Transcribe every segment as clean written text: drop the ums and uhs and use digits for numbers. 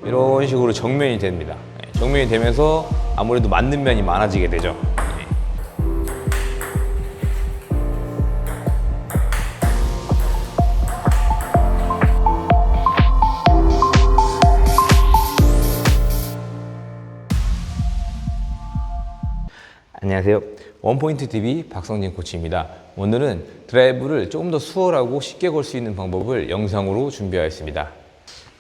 이런 식으로 정면이 됩니다. 정면이 되면서 아무래도 맞는 면이 많아지게 되죠. 안녕하세요. 원포인트 TV 박성진 코치입니다. 오늘은 드라이브를 조금 더 수월하고 쉽게 걸 수 있는 방법을 영상으로 준비하였습니다.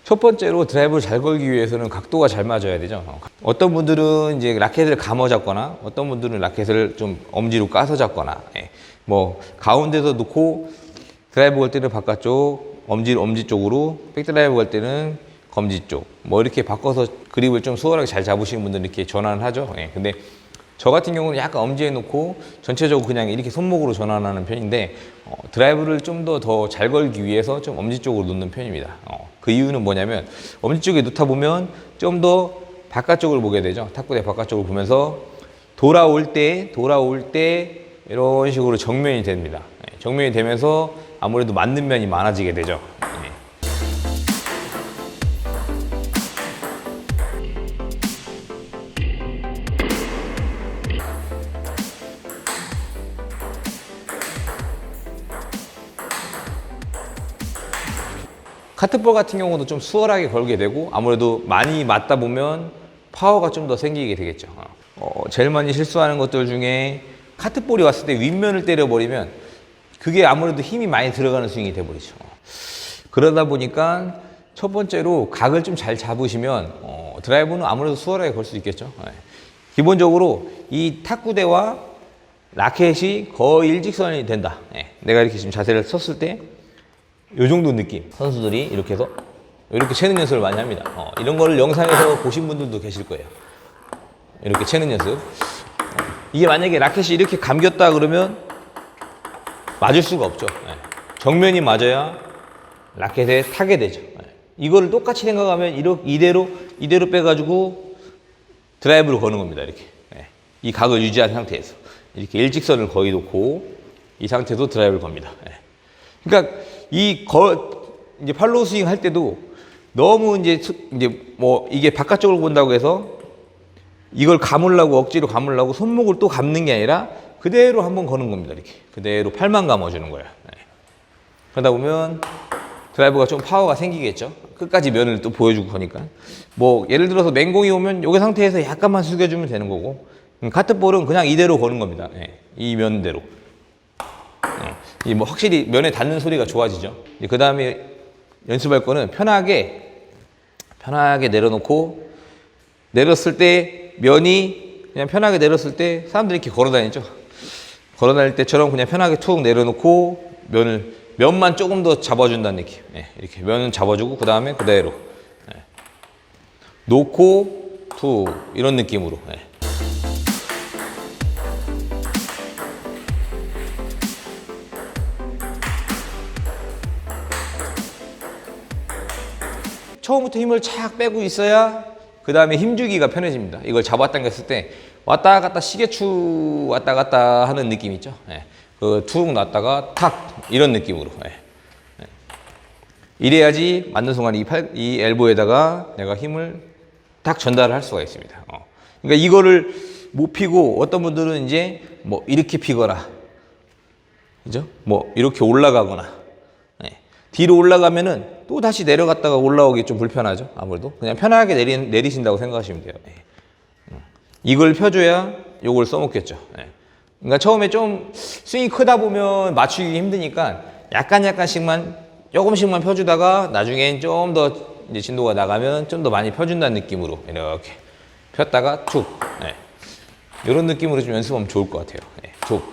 첫 번째로 드라이브를 잘 걸기 위해서는 각도가 잘 맞아야 되죠. 어떤 분들은 이제 라켓을 감아 잡거나 어떤 분들은 라켓을 좀 엄지로 까서 잡거나 뭐 가운데서 놓고 드라이브 걸 때는 바깥쪽, 엄지 쪽으로, 백드라이브 걸 때는 검지 쪽 뭐 이렇게 바꿔서 그립을 좀 수월하게 잘 잡으시는 분들은 이렇게 전환을 하죠. 근데 저 같은 경우는 약간 엄지에 놓고 전체적으로 그냥 이렇게 손목으로 전환하는 편인데 드라이브를 좀 더 잘 걸기 위해서 좀 엄지 쪽으로 놓는 편입니다. 그 이유는 뭐냐면 엄지 쪽에 놓다 보면 좀 더 바깥쪽을 보게 되죠. 탁구대 바깥쪽을 보면서 돌아올 때 이런 식으로 정면이 됩니다. 정면이 되면서 아무래도 맞는 면이 많아지게 되죠. 카트볼 같은 경우도 좀 수월하게 걸게 되고 아무래도 많이 맞다 보면 파워가 좀 더 생기게 되겠죠. 제일 많이 실수하는 것들 중에 카트볼이 왔을 때 윗면을 때려버리면 그게 아무래도 힘이 많이 들어가는 스윙이 돼버리죠. 그러다 보니까 첫 번째로 각을 좀 잘 잡으시면 드라이브는 아무래도 수월하게 걸 수 있겠죠. 기본적으로 이 탁구대와 라켓이 거의 일직선이 된다. 내가 이렇게 지금 자세를 섰을 때 요 정도 느낌. 선수들이 이렇게 해서 이렇게 채는 연습을 많이 합니다. 이런 거를 영상에서 보신 분들도 계실 거예요. 이렇게 채는 연습. 이게 만약에 라켓이 이렇게 감겼다 그러면 맞을 수가 없죠. 정면이 맞아야 라켓에 타게 되죠. 이거를 똑같이 생각하면 이대로 빼가지고 드라이브를 거는 겁니다. 이렇게. 이 각을 유지한 상태에서. 이렇게 일직선을 거의 놓고 이 상태에서 드라이브를 겁니다. 그러니까 이제 팔로우 스윙 할 때도 너무 이제 뭐 이게 바깥쪽으로 본다고 해서 이걸 억지로 감으려고 손목을 또 감는 게 아니라 그대로 한번 거는 겁니다. 이렇게. 그대로 팔만 감아주는 거예요. 그러다 보면 드라이브가 좀 파워가 생기겠죠. 끝까지 면을 또 보여주고 하니까. 뭐 예를 들어서 맹공이 오면 이 상태에서 약간만 숙여주면 되는 거고 카트볼은 그냥 이대로 거는 겁니다. 이 면대로. 뭐 확실히 면에 닿는 소리가 좋아지죠. 그 다음에 연습할 거는 편하게 내려놓고 내렸을 때 면이 그냥 편하게 내렸을 때 사람들이 이렇게 걸어 다니죠. 걸어 다닐 때처럼 그냥 편하게 툭 내려놓고 면만 조금 더 잡아준다는 느낌. 이렇게 면은 잡아주고 그 다음에 그대로 놓고 툭 이런 느낌으로. 처음부터 힘을 착 빼고 있어야 그 다음에 힘주기가 편해집니다. 이걸 잡아당겼을 때 왔다 갔다 시계추 왔다 갔다 하는 느낌 있죠. 그 툭 놨다가 탁 이런 느낌으로. 이래야지 맞는 순간 이 엘보에다가 내가 힘을 딱 전달을 할 수가 있습니다. 그러니까 이거를 못 피고 어떤 분들은 이제 뭐 이렇게 피거나, 그죠? 뭐 이렇게 올라가거나. 뒤로 올라가면은 또 다시 내려갔다가 올라오기 좀 불편하죠. 아무래도 그냥 편하게 내리신다고 생각하시면 돼요. 이걸 펴줘야 요걸 써먹겠죠. 그러니까 처음에 좀 스윙이 크다 보면 맞추기 힘드니까 약간씩만 조금씩만 펴주다가 나중엔 좀 더 이제 진도가 나가면 좀 더 많이 펴준다는 느낌으로 이렇게 폈다가 툭 이런 느낌으로 좀 연습하면 좋을 것 같아요. 툭.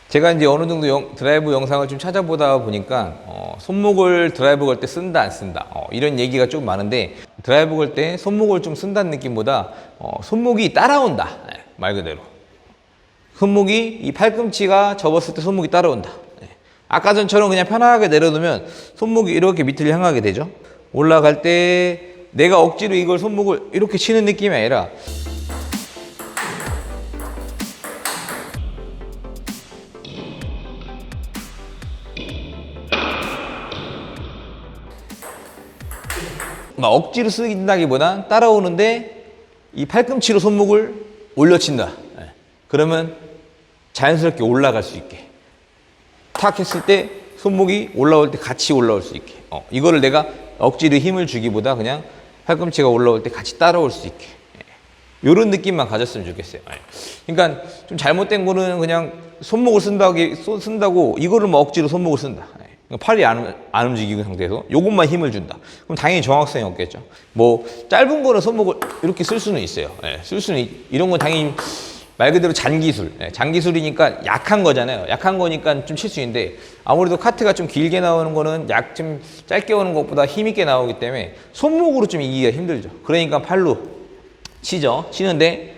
제가 이제 어느 정도 드라이브 영상을 좀 찾아보다 보니까 손목을 드라이브 걸 때 쓴다 안 쓴다 이런 얘기가 좀 많은데 드라이브 걸 때 손목을 좀 쓴다는 느낌보다 손목이 따라온다. 말 그대로 손목이 이 팔꿈치가 접었을 때 손목이 따라온다. 아까 전처럼 그냥 편하게 내려놓으면 손목이 이렇게 밑을 향하게 되죠. 올라갈 때 내가 억지로 이걸 손목을 이렇게 치는 느낌이 아니라 막 억지로 쓴다기보단 따라오는데 이 팔꿈치로 손목을 올려친다. 예. 그러면 자연스럽게 올라갈 수 있게. 탁 했을 때 손목이 올라올 때 같이 올라올 수 있게. 이거를 내가 억지로 힘을 주기보다 그냥 팔꿈치가 올라올 때 같이 따라올 수 있게. 이런 느낌만 가졌으면 좋겠어요. 그러니까 좀 잘못된 거는 그냥 손목을 쓴다고 이거를 뭐 억지로 손목을 쓴다. 팔이 안 움직이는 상태에서 이것만 힘을 준다. 그럼 당연히 정확성이 없겠죠. 뭐 짧은 거는 손목을 이렇게 쓸 수는 있어요. 쓸 수는 이런 건 당연히 말 그대로 잔기술. 잔기술이니까 약한 거잖아요. 약한 거니까 좀 칠 수 있는데 아무래도 카트가 좀 길게 나오는 거는 좀 짧게 오는 것보다 힘 있게 나오기 때문에 손목으로 좀 이기기가 힘들죠. 그러니까 팔로 치죠. 치는데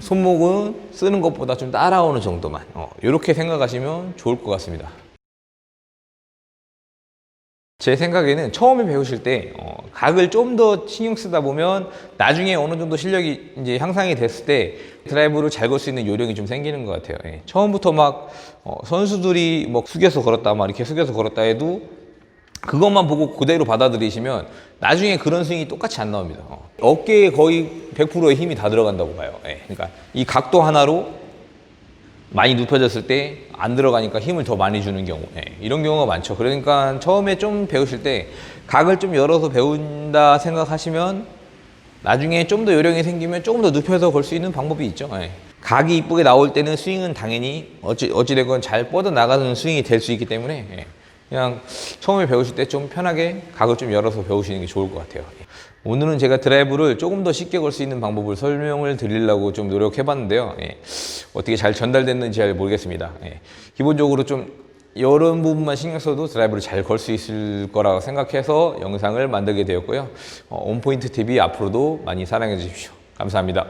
손목은 쓰는 것보다 좀 따라오는 정도만. 이렇게 생각하시면 좋을 것 같습니다. 제 생각에는 처음에 배우실 때 각을 좀 더 신경 쓰다 보면 나중에 어느 정도 실력이 이제 향상이 됐을 때 드라이브를 잘 걸 수 있는 요령이 좀 생기는 것 같아요. 처음부터 막 선수들이 뭐 숙여서 걸었다 막 이렇게 숙여서 걸었다 해도 그것만 보고 그대로 받아들이시면 나중에 그런 스윙이 똑같이 안 나옵니다. 어깨에 거의 100%의 힘이 다 들어간다고 봐요. 그러니까 이 각도 하나로 많이 눕혀졌을 때 안 들어가니까 힘을 더 많이 주는 경우, 이런 경우가 많죠. 그러니까 처음에 좀 배우실 때 각을 좀 열어서 배운다 생각하시면 나중에 좀 더 요령이 생기면 조금 더 눕혀서 걸 수 있는 방법이 있죠. 각이 이쁘게 나올 때는 스윙은 당연히 어찌되건 잘 뻗어나가는 스윙이 될 수 있기 때문에 그냥 처음에 배우실 때 좀 편하게 각을 좀 열어서 배우시는 게 좋을 것 같아요. 오늘은 제가 드라이브를 조금 더 쉽게 걸 수 있는 방법을 설명을 드리려고 좀 노력해 봤는데요. 어떻게 잘 전달됐는지 잘 모르겠습니다. 기본적으로 좀 이런 부분만 신경 써도 드라이브를 잘 걸 수 있을 거라고 생각해서 영상을 만들게 되었고요. 온포인트 TV 앞으로도 많이 사랑해 주십시오. 감사합니다.